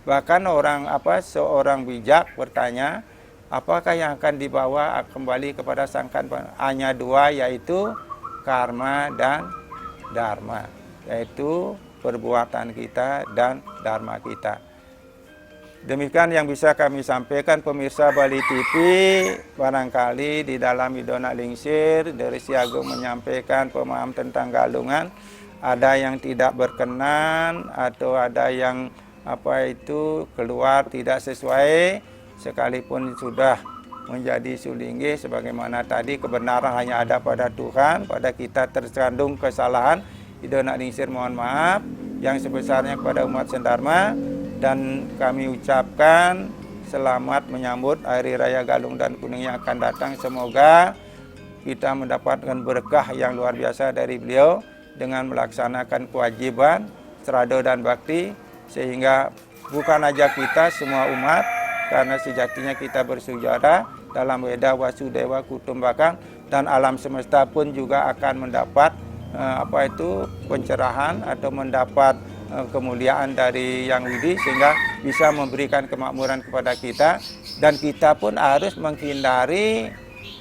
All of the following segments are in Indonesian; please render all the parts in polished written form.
Bahkan seorang bijak bertanya, apakah yang akan dibawa kembali kepada sangkan? Hanya dua, yaitu karma dan dharma, yaitu perbuatan kita dan dharma kita. Demikian yang bisa kami sampaikan pemirsa Bali TV. Barangkali di dalam Idona Lingsir dari Si Agung menyampaikan pemahaman tentang galungan, ada yang tidak berkenan atau ada yang keluar tidak sesuai, sekalipun sudah menjadi sulinggi, sebagaimana tadi kebenaran hanya ada pada Tuhan, pada kita terkandung kesalahan. Idona Lingsir mohon maaf yang sebesarnya kepada umat Sendharma, dan kami ucapkan selamat menyambut Hari Raya Galung dan Kuning yang akan datang. Semoga kita mendapatkan berkah yang luar biasa dari beliau dengan melaksanakan kewajiban serado dan bakti, sehingga bukan aja kita, semua umat, karena sejatinya kita bersaudara dalam Weda Wasudewa Kutumbakang, dan alam semesta pun juga akan mendapat pencerahan atau mendapat kemuliaan dari Yang Widi, sehingga bisa memberikan kemakmuran kepada kita, dan kita pun harus menghindari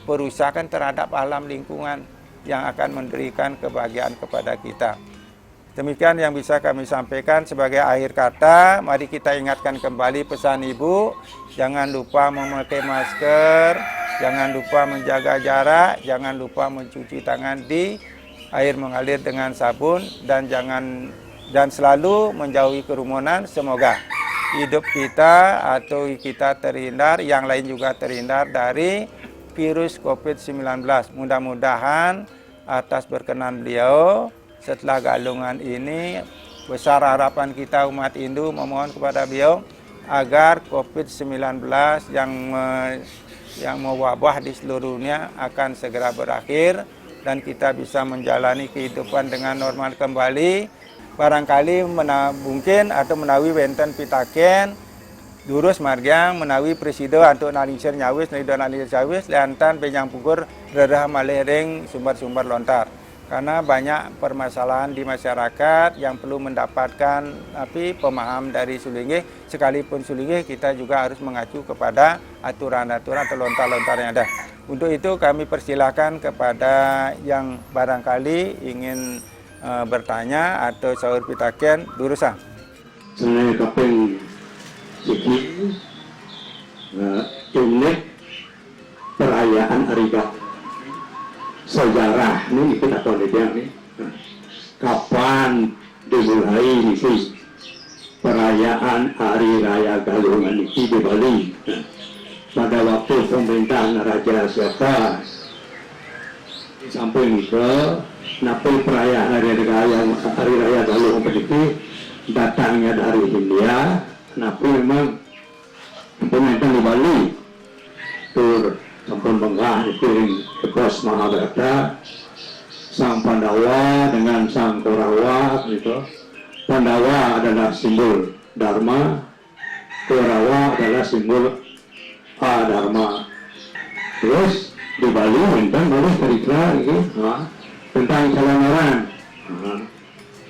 perusakan terhadap alam lingkungan yang akan memberikan kebahagiaan kepada kita. Demikian yang bisa kami sampaikan. Sebagai akhir kata, mari kita ingatkan kembali pesan Ibu, jangan lupa memakai masker, jangan lupa menjaga jarak, jangan lupa mencuci tangan di air mengalir dengan sabun, dan selalu menjauhi kerumunan. Semoga hidup kita atau kita terhindar, yang lain juga terhindar dari virus COVID-19. Mudah-mudahan atas berkenan beliau, setelah galungan ini, besar harapan kita umat Hindu memohon kepada beliau agar COVID-19 yang mewabah di seluruh dunia akan segera berakhir, dan kita bisa menjalani kehidupan dengan normal kembali. Barangkali mungkin atau menawi wenten pitaken durus margyang menawi presido untuk nalingsir nyawis nalido nalingsir nyawis leantan penyang pukur rerah malering sumber-sumber lontar, karena banyak permasalahan di masyarakat yang perlu mendapatkan pemaham dari sulinggi. Sekalipun sulinggi, kita juga harus mengacu kepada aturan-aturan atau lontar-lontar yang ada. Untuk itu kami persilahkan kepada yang barangkali ingin bertanya atau sahur pitaken durusan. Saya kaping siki unik perayaan Hari Galung. Sejarah ini kita tahu nih, kapan dimulai ini perayaan Hari Raya Galungan ini di Bali. Pada waktu pemerintahan Raja Siapa di samping itu, napi perayaan Hari Raya Galungan ini datangnya dari India, napi memang pemerintahan di Bali tur sampun menggah dikirim ke Kos Mahabharata, sang Pandawa dengan sang Kaurawa gitu. Pandawa adalah simbol Dharma, Kaurawa adalah simbol Dharma. Terus di Bali tentang harus cerita tentang Calanaran.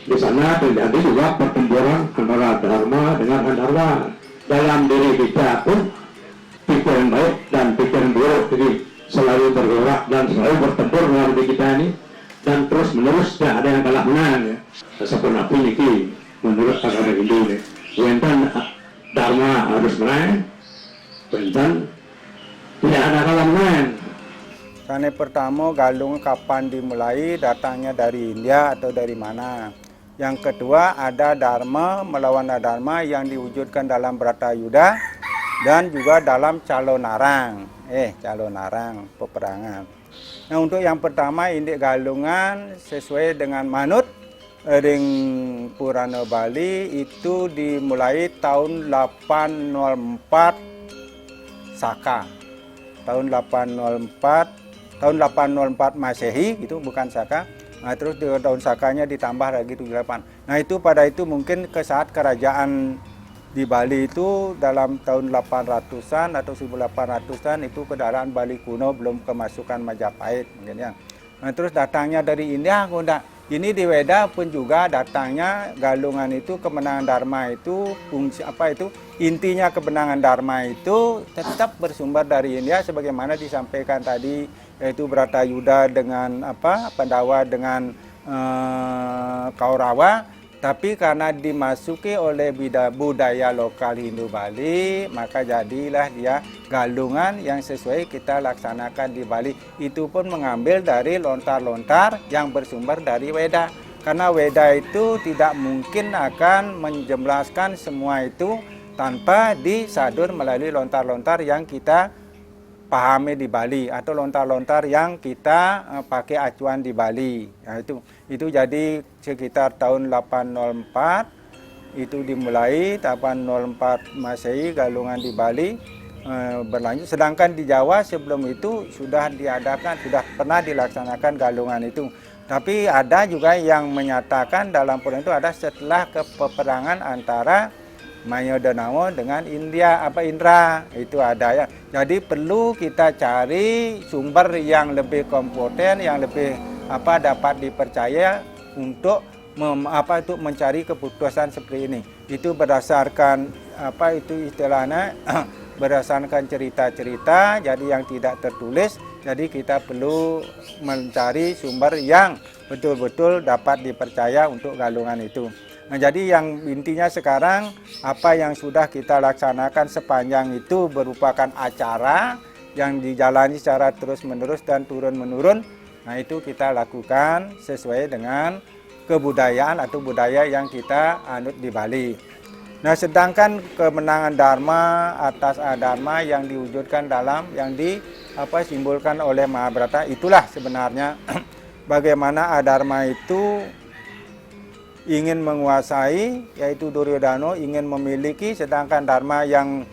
Di sana terjadi juga pertempuran antara Dharma dengan Dharma. Dalam diri kita pun pikiran baik dan pikiran buruk, jadi selalu bergerak dan selalu bertempur dalam diri kita ini, dan terus menerus tidak ada yang kalah menang ya. Seperti api ini menurut agama Hindu nih, wenten Dharma harus menang, wenten tidak ada kalah menang. Karena pertama galung kapan dimulai, datangnya dari India atau dari mana. Yang kedua ada Dharma melawan Adharma yang diwujudkan dalam Bratayuda dan juga dalam Calonarang. Calonarang peperangan. Nah, untuk yang pertama indik galungan sesuai dengan manut ring Purana Bali itu dimulai tahun 804 Saka. Tahun 804 Masehi itu bukan Saka. Nah, terus di tahun Sakanya ditambah lagi 78. Nah, itu pada itu mungkin ke saat kerajaan di Bali itu dalam tahun 800-an atau 1800-an itu keadaan Bali kuno belum kemasukan Majapahit mungkin ya. Nah, terus datangnya dari India, Ini di Weda pun juga datangnya galungan itu, kemenangan Dharma itu, fungsi apa itu, intinya kemenangan Dharma itu tetap bersumber dari India sebagaimana disampaikan tadi, yaitu Bratayuda dengan apa, Pandawa dengan Kaurawa. Tapi karena dimasuki oleh budaya lokal Hindu Bali, maka jadilah dia galungan yang sesuai kita laksanakan di Bali. Itu pun mengambil dari lontar-lontar yang bersumber dari Weda. Karena Weda itu tidak mungkin akan menjelaskan semua itu tanpa disadur melalui lontar-lontar yang kita pahami di Bali atau lontar-lontar yang kita pakai acuan di Bali. Nah, itu jadi sekitar tahun 804 itu dimulai, 804 Masehi galungan di Bali berlanjut. Sedangkan di Jawa sebelum itu sudah diadakan, sudah pernah dilaksanakan galungan itu. Tapi ada juga yang menyatakan dalam Purana itu ada setelah peperangan antara Mayodanawo dengan Indra itu ada ya. Jadi perlu kita cari sumber yang lebih kompeten, yang lebih dapat dipercaya untuk mencari keputusan seperti ini. Itu berdasarkan istilahnya berdasarkan cerita-cerita, jadi yang tidak tertulis. Jadi kita perlu mencari sumber yang betul-betul dapat dipercaya untuk galungan itu. Nah, jadi yang intinya sekarang apa yang sudah kita laksanakan sepanjang itu merupakan acara yang dijalani secara terus-menerus dan turun-menurun. Nah, itu kita lakukan sesuai dengan kebudayaan atau budaya yang kita anut di Bali. Nah, sedangkan kemenangan Dharma atas Adharma yang diwujudkan dalam yang simbolkan oleh Mahabharata, itulah sebenarnya bagaimana Adharma itu ingin menguasai, yaitu Duryodhana ingin memiliki, sedangkan Dharma yang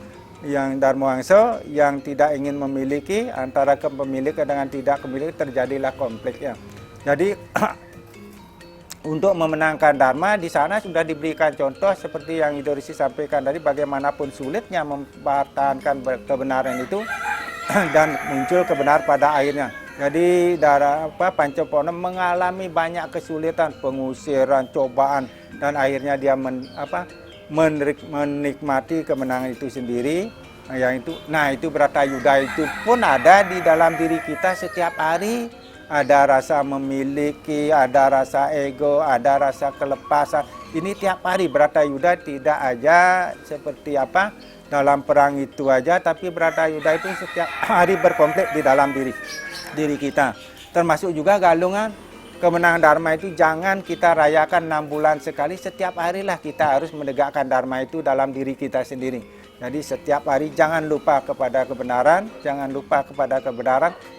Dharma Wangsa yang tidak ingin memiliki, antara kepemilikan dengan tidak kepemilikan terjadilah konflik ya. Jadi untuk memenangkan Dharma di sana sudah diberikan contoh seperti yang Idorisi sampaikan tadi, bagaimanapun sulitnya mempertahankan kebenaran itu dan muncul kebenaran pada akhirnya. Jadi Pancapono mengalami banyak kesulitan, pengusiran, cobaan, dan akhirnya dia menikmati kemenangan itu sendiri. Itu Bratayuda itu pun ada di dalam diri kita setiap hari. Ada rasa memiliki, ada rasa ego, ada rasa kelepasan. Ini tiap hari Bratayuda, tidak aja seperti dalam perang itu aja, tapi Bratayuda itu setiap hari berkonflik di dalam diri kita. Termasuk juga galungan kemenangan Dharma itu jangan kita rayakan 6 bulan sekali, setiap harilah kita harus menegakkan Dharma itu dalam diri kita sendiri. Jadi setiap hari jangan lupa kepada kebenaran,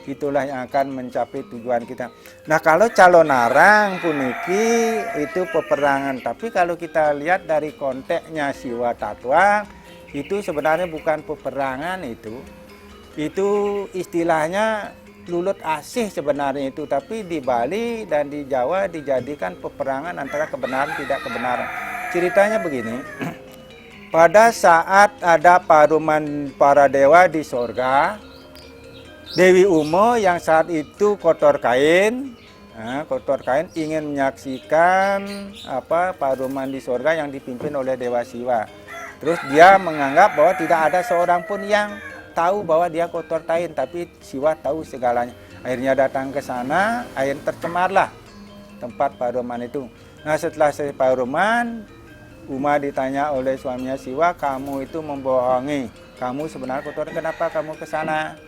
itulah yang akan mencapai tujuan kita. Nah, kalau calon narang puniki itu peperangan, tapi kalau kita lihat dari konteksnya Siwa Tatwa, itu sebenarnya bukan peperangan, itu istilahnya lulut asih sebenarnya itu, tapi di Bali dan di Jawa dijadikan peperangan antara kebenaran tidak kebenaran. Ceritanya begini, pada saat ada paruman para dewa di sorga, Dewi Uma yang saat itu kotor kain ingin menyaksikan paruman di sorga yang dipimpin oleh Dewa Siwa. Terus dia menganggap bahwa tidak ada seorang pun yang tahu bahwa dia kotor kain, tapi Siwa tahu segalanya. Akhirnya datang ke sana, akhirnya tercemarlah tempat paruman itu. Nah, setelah selesai paruman, Uma ditanya oleh suaminya Siwa, kamu itu membohongi, kamu sebenarnya kotor, kenapa kamu ke sana?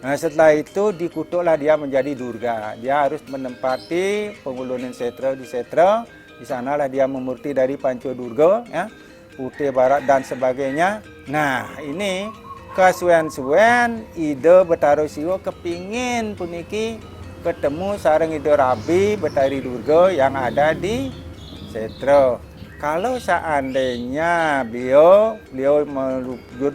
Nah, setelah itu dikutuklah dia menjadi Durga. Dia harus menempati pengulunan setra di setra. Di sanalah dia memurti dari Panco Durga, ya, putih barat dan sebagainya. Nah, ini kesuwen-suwen ide Betara Siwa kepingin puniki ketemu sareng ide Rabi Betari Durga yang ada di setra. Kalau seandainya beliau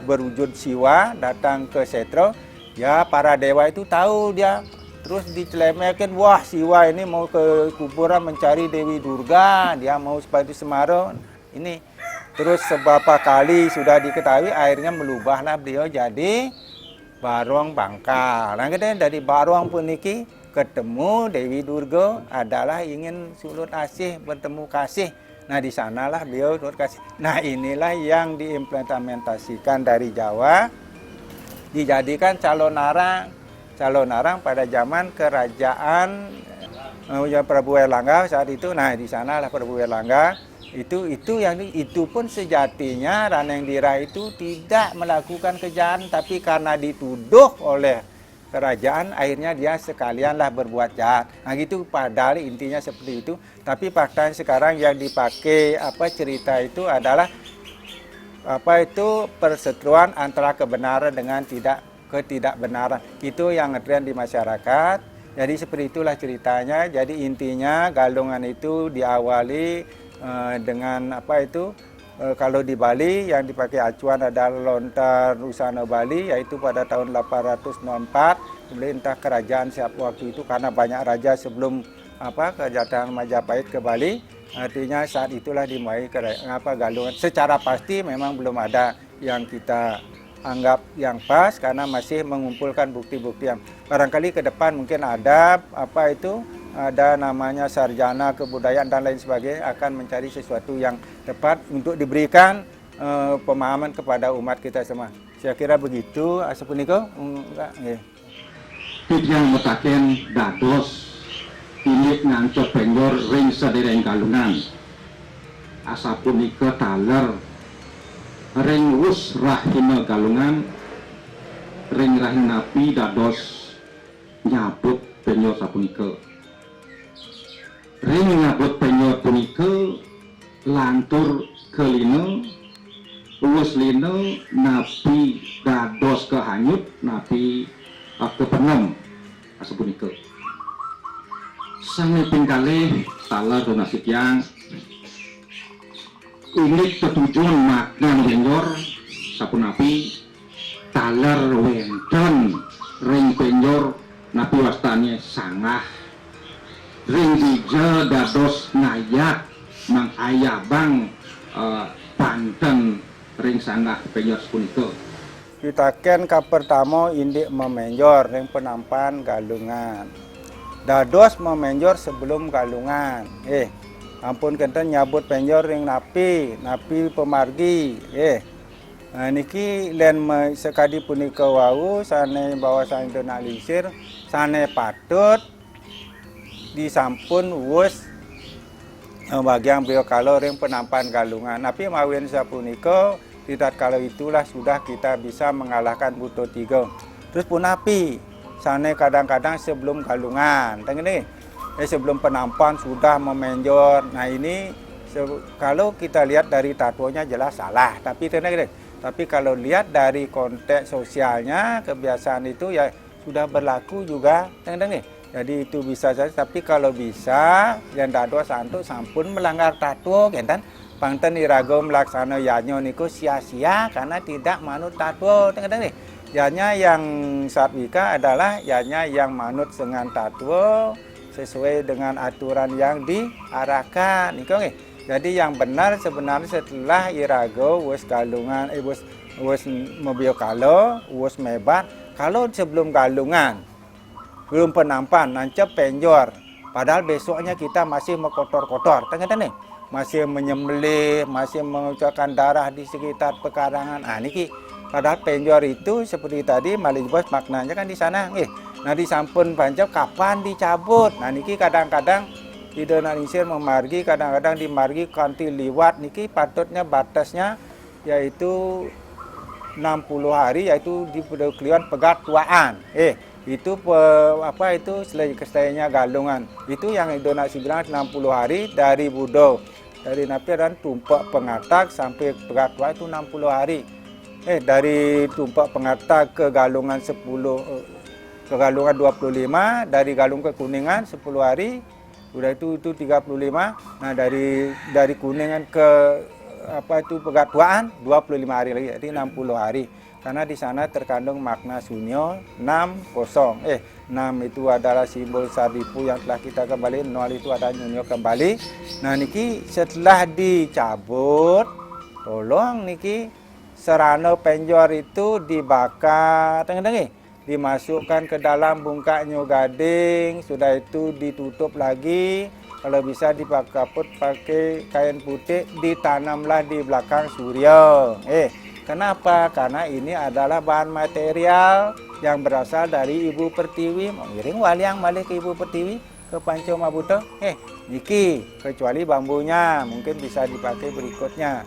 berwujud Siwa datang ke setra, ya para dewa itu tahu dia, terus dicelemekin, wah Siwa ini mau ke kuburan mencari Dewi Durga, dia mau supaya itu Semaro. Ini terus beberapa kali sudah diketahui, akhirnya melubahlah beliau jadi Barong Bangkal. Nah, dari Barong puniki ketemu Dewi Durga adalah ingin sulut asih, bertemu kasih. Nah di sanalah beliau sulut kasih. Nah inilah yang diimplementasikan dari Jawa, dijadikan calon arang pada zaman kerajaan Prabu Airlangga saat itu. Nah di sanalah Prabu Airlangga itu pun sejatinya Ranengdira itu tidak melakukan kejahatan, tapi karena dituduh oleh kerajaan akhirnya dia sekalianlah berbuat jahat. Nah gitu padahal intinya seperti itu. Tapi faktanya sekarang yang dipakai cerita itu adalah perseteruan antara kebenaran dengan ketidakbenaran. Itu yang ngetren di masyarakat. Jadi seperti itulah ceritanya. Jadi intinya Galungan itu diawali dengan kalau di Bali yang dipakai acuan adalah Lontar Usana Bali, yaitu pada tahun 804 pemerintah kerajaan siap waktu itu, karena banyak raja sebelum kerajaan Majapahit ke Bali. Artinya saat itulah dimulai Galungan. Secara pasti memang belum ada yang kita anggap yang pas karena masih mengumpulkan bukti-bukti yang barangkali ke depan mungkin ada ada namanya sarjana kebudayaan dan lain sebagainya akan mencari sesuatu yang tepat untuk diberikan pemahaman kepada umat kita semua. Saya kira begitu. Asapuniko yang mutaken dados ilit ngancok penjor ring sadereng Galungan. Asapunika taler ring wus rahina Galungan, ring rahim napi dados nyabut penjor sapunika. Ring nyabut penjor punika lantur kelino wus lino napi dados kehanyut napi kepenem asapunika. Sami pingkalih taler donasi tiang ini ketujuan makna penjor sapunapi taler wenten ring penjor napi wastane sangah ring dija dados ngayak mang ayabang panten ring sangah penjor sapunika. Kita ken pertama indik memenjor ring penampan Galungan. Dados memenjor sebelum Galungan. Ampun kenten nyabut penjor ring napi pemargi. Niki len sekadi punika wau sane bawa sang dona lisir sane patut disampun wus bagian beliau kalau ring penampan Galungan. Napi mawin sapunika tidak kalau itulah sudah kita bisa mengalahkan Buto Tiga. Terus pun napi sane kadang-kadang sebelum Galungan. Tengene sebelum penampan sudah memenjor. Nah ini kalau kita lihat dari tatonya jelas salah, tapi tapi kalau lihat dari konteks sosialnya kebiasaan itu ya sudah berlaku juga, jadi itu bisa saja. Tapi kalau bisa yang dado santuk sampun melanggar tato, kan? Pangten irago melaksana yanyo niku sia-sia karena tidak manut tato, Yanya yang satwika adalah yanya yang manut dengan tato sesuai dengan aturan yang diarahkan. Jadi yang benar sebenarnya setelah irago wis Galungan wis mobil kalo wis mebat. Kalau sebelum Galungan belum penampan nancep penjor, padahal besoknya kita masih mekotor-kotor, masih menyembelih, masih mengucapkan darah di sekitar pekarangan. Niki padahal penjor itu seperti tadi malih bos maknanya kan di sana. Nah di sampun pancap kapan dicabut. Nah niki kadang-kadang di Indonesia memargi, kadang-kadang dimargi kanti liwat. Niki patutnya batasnya yaitu 60 hari, yaitu di Kelion pegat tuaan. Itu selesainya Galungan. Itu yang Indonesia bilang 60 hari dari Budo, dari Napi dan tumpak pengatak sampai pegat tua itu 60 hari. Dari tumpak pengatak ke Galungan 10 ke Galungan 25, dari Galung ke Kuningan 10 hari. Udah itu 35. Nah dari Kuningan ke Pegatuan 25 hari lagi, jadi 60 hari. Karena di sana terkandung makna sunyo 60. 6 itu adalah simbol Sardipu yang telah kita kembali, 0 itu ada nyunyo kembali. Nah niki setelah dicabut, tolong niki serana penjor itu dibakar, dimasukkan ke dalam bungkak nyo gading, sudah itu ditutup lagi, kalau bisa dipakaput pakai kain putih, ditanamlah di belakang surya. Kenapa? Karena ini adalah bahan material yang berasal dari Ibu Pertiwi. Mengiring waliang balik ke Ibu Pertiwi, ke Panco Mabuto. Niki, kecuali bambunya, mungkin bisa dipakai berikutnya.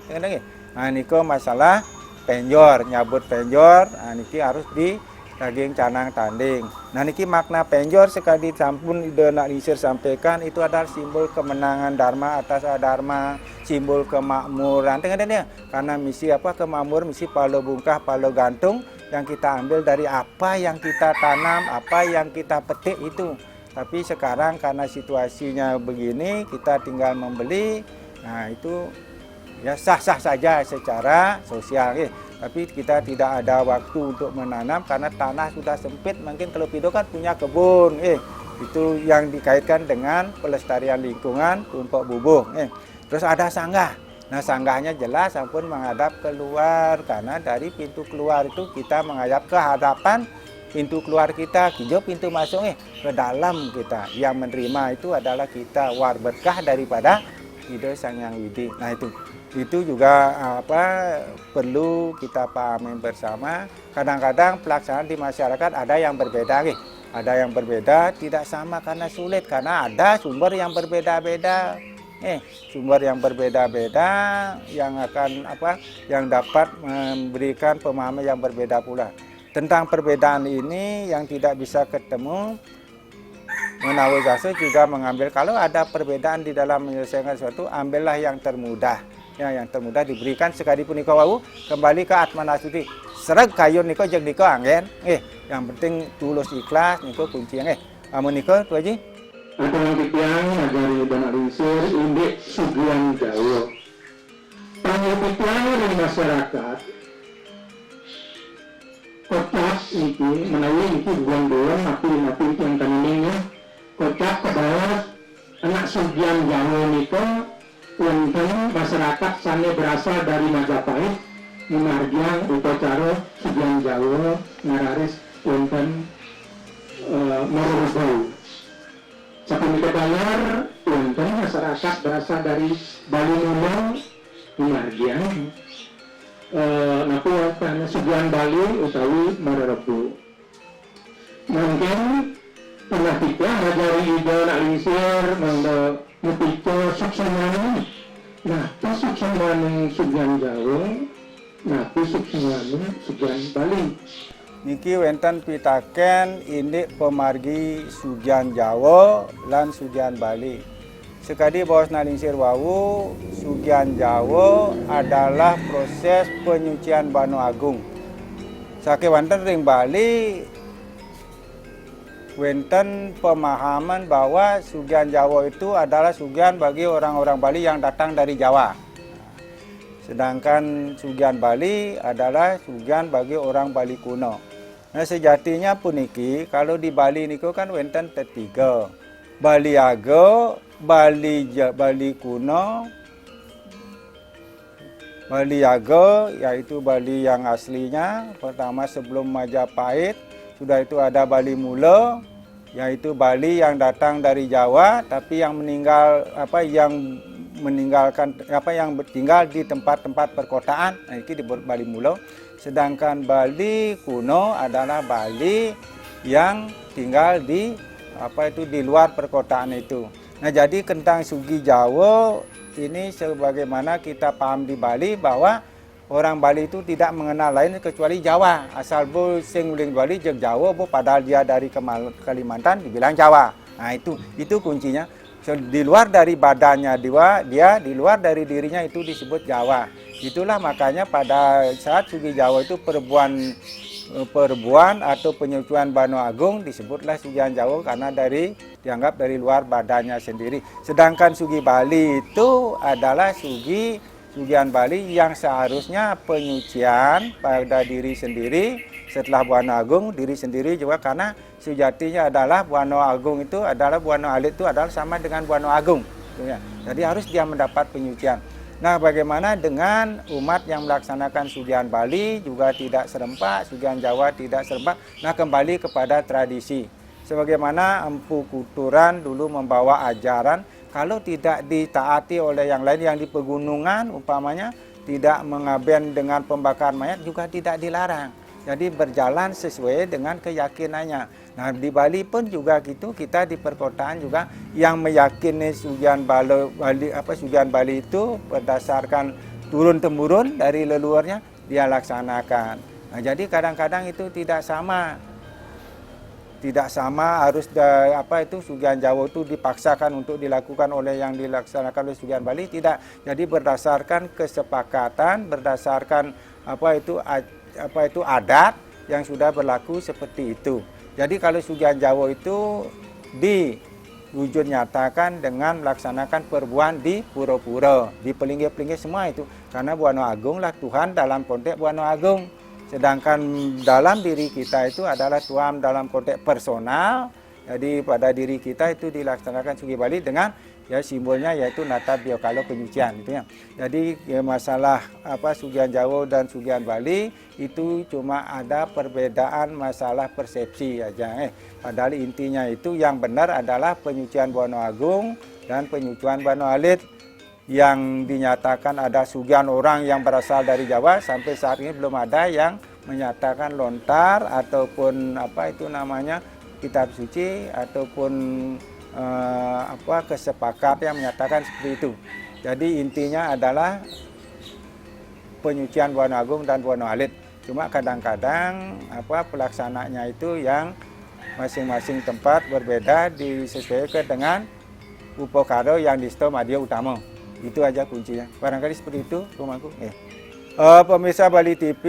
Nah, niko masalah penjor, nyabut penjor, nah, niki harus di daging canang tanding. Nah, niki makna penjor sekali sampun ide nak lisir sampaikan itu adalah simbol kemenangan dharma atas adharma, simbol kemakmuran. Tengah-tengah karena misi apa kemakmur, misi palo bungkah, palo gantung yang kita ambil dari apa yang kita tanam, apa yang kita petik itu. Tapi sekarang karena situasinya begini, kita tinggal membeli. Nah, itu ya sah-sah saja secara sosial. Tapi kita tidak ada waktu untuk menanam karena tanah sudah sempit. Mungkin kalau Pido kan punya kebun. Itu yang dikaitkan dengan pelestarian lingkungan, tumpuk bubuh. Terus ada sanggah. Nah, sanggahnya jelas ampun menghadap keluar. Karena dari pintu keluar itu kita menghadap ke hadapan pintu keluar kita, hijau pintu masuk ke dalam kita. Yang menerima itu adalah kita, war berkah daripada Ide Sang Hyang Widi. Nah, itu juga perlu kita pahami bersama. Kadang-kadang pelaksanaan di masyarakat ada yang berbeda, ada yang berbeda tidak sama karena sulit, karena ada sumber yang berbeda-beda. Sumber yang berbeda-beda yang akan yang dapat memberikan pemahaman yang berbeda pula. Tentang perbedaan ini yang tidak bisa ketemu, Menawi Jasa juga mengambil, kalau ada perbedaan di dalam menyelesaikan sesuatu, ambillah yang termudah. Yang termudah diberikan sekalipun niko wau kembali ke Atmanasuti. Sereg kayun niko jeung niko anggen. Yang penting tulus ikhlas niko kuncinya. Amun niko tu aja. Aturang titiang nagari dana lisir indek sugian Jawa. Pangipitiang dari masyarakat kocak niki menawi niki bukan doang napi yang tanimnya kocak kebawas anak sugian Jawa niko wonten masyarakat sane berasal dari Majapahit memargiang upacara sugian Jawa ngararis wonten Morobau. Sapunika bayar wonten masyarakat berasal dari Bali Munong memargiang napu wonten sugian Bali utawi Mararabu. Mungkin pernah kita ngajari ide nak lisir mangga mupiko suksumani. Nah, suksumani sugian Jawa, nah suksumani sugian Bali. Niki wenten pitaken indik pemargi sugian Jawa lan sugian Bali. Sekadi bos nalingsir wau, sugian Jawa adalah proses penyucian Bano Agung. Sake wonten ring Bali wenten pemahaman bahwa sugian Jawa itu adalah sugian bagi orang-orang Bali yang datang dari Jawa. Sedangkan sugian Bali adalah sugian bagi orang Bali kuno. Nah, sejatinya puniki kalau di Bali niku kan wenten tiga. Bali Ago, Bali kuno, Bali Ago yaitu Bali yang aslinya, pertama sebelum Majapahit. Sudah itu ada Bali Mula, yaitu Bali yang datang dari Jawa tapi yang yang tinggal di tempat-tempat perkotaan. Nah, ini disebut Bali Mula. Sedangkan Bali kuno adalah Bali yang tinggal di di luar perkotaan itu. Nah, jadi tentang Sugi Jawa ini sebagaimana kita paham di Bali bahwa orang Bali itu tidak mengenal lain kecuali Jawa. Asal bu sing uling Bali jeung Jawa bu padahal dia dari Kalimantan dibilang Jawa. Nah, itu kuncinya. So, di luar dari badannya dia di luar dari dirinya itu disebut Jawa. Itulah makanya pada saat Sugi Jawa itu perbuan atau penyucian Bano Agung disebutlah Sugian Jawa karena dianggap dari luar badannya sendiri. Sedangkan Sugi Bali itu adalah sugian Bali yang seharusnya penyucian pada diri sendiri setelah Bano Agung diri sendiri juga, karena sejatinya adalah Bano Agung itu adalah Bano Alit itu adalah sama dengan Bano Agung. Jadi harus dia mendapat penyucian. Nah, bagaimana dengan umat yang melaksanakan Sugihan Bali juga tidak serempak, Sugihan Jawa tidak serempak. Nah, kembali kepada tradisi. Sebagaimana Empu Kuturan dulu membawa ajaran, kalau tidak ditaati oleh yang lain yang di pegunungan umpamanya, tidak mengaben dengan pembakaran mayat juga tidak dilarang. Jadi berjalan sesuai dengan keyakinannya. Nah, di Bali pun juga gitu, kita di perkotaan juga yang meyakini Sugihan Bali itu berdasarkan turun-temurun dari leluhurnya dia laksanakan. Nah, jadi kadang-kadang itu tidak sama. Tidak sama harus Sugihan Jawa itu dipaksakan untuk dilakukan oleh yang dilaksanakan oleh Sugihan Bali, tidak. Jadi berdasarkan kesepakatan, berdasarkan adat yang sudah berlaku seperti itu. Jadi kalau Sugihan Jawa itu diwujud nyatakan dengan melaksanakan perbuatan di pura-pura, di pelinggi-pelinggi semua itu. Karena Buana Agung lah Tuhan dalam konteks Buana Agung. Sedangkan dalam diri kita itu adalah Tuhan dalam konteks personal. Jadi pada diri kita itu dilaksanakan Sugihan Bali dengan simbolnya yaitu Nata Biokalo penyucian gitu ya. Jadi masalah Sugihan Jawa dan Sugihan Bali itu cuma ada perbedaan masalah persepsi aja. Padahal intinya itu yang benar adalah penyucian Buana Agung dan penyucian Buana Alit. Yang dinyatakan ada sugihan orang yang berasal dari Jawa, sampai saat ini belum ada yang menyatakan lontar ataupun kitab suci ataupun kesepakatan yang menyatakan seperti itu. Jadi intinya adalah penyucian Buana Agung dan Buana Alit. Cuma kadang-kadang pelaksananya itu yang masing-masing tempat berbeda disesuaikan dengan upakara yang diseto Madya Utama. Itu aja kuncinya. Barangkali seperti itu rumahku. Pemirsa Bali TV,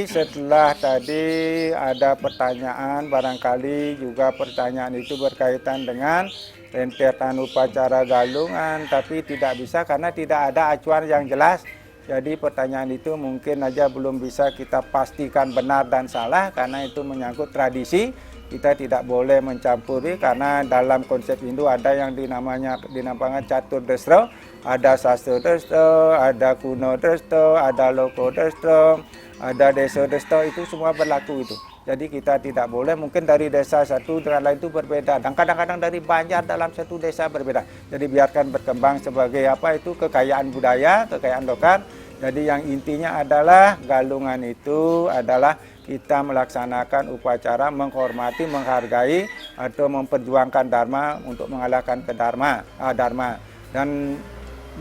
setelah tadi ada pertanyaan, barangkali juga pertanyaan itu berkaitan dengan rentetan upacara galungan, tapi tidak bisa karena tidak ada acuan yang jelas. Jadi pertanyaan itu mungkin aja belum bisa kita pastikan benar dan salah karena itu menyangkut tradisi. Kita tidak boleh mencampuri karena dalam konsep Hindu ada yang dinamakan Catur Destra, ada Sastra Destra, ada Kuno Destra, ada Loko Destra, ada Desa Destra, itu semua berlaku itu. Jadi kita tidak boleh mungkin dari desa satu dengan lain itu berbeda dan kadang-kadang dari banjar dalam satu desa berbeda. Jadi biarkan berkembang sebagai kekayaan budaya, kekayaan lokal. Jadi yang intinya adalah galungan itu adalah kita melaksanakan upacara menghormati, menghargai atau memperjuangkan dharma untuk mengalahkan dharma. Dan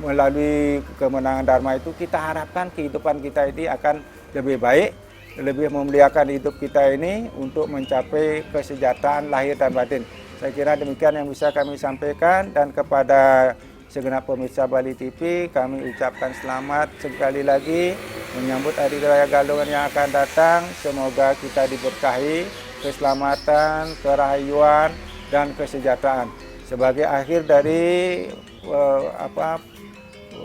melalui kemenangan dharma itu kita harapkan kehidupan kita ini akan lebih baik, lebih memuliakan hidup kita ini untuk mencapai kesejahteraan lahir dan batin. Saya kira demikian yang bisa kami sampaikan, dan kepada segenap pemirsa Bali TV kami ucapkan selamat sekali lagi menyambut Hari Raya Galungan yang akan datang. Semoga kita diberkahi keselamatan, kerahayuan, dan kesejahteraan. Sebagai akhir dari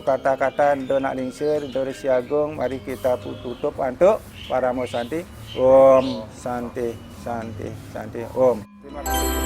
kata-kata Donak Lingsir, Dori Siagung, mari kita tutup untuk para Mosanti. Om Santi, Santi, Santi, Om. Terima kasih.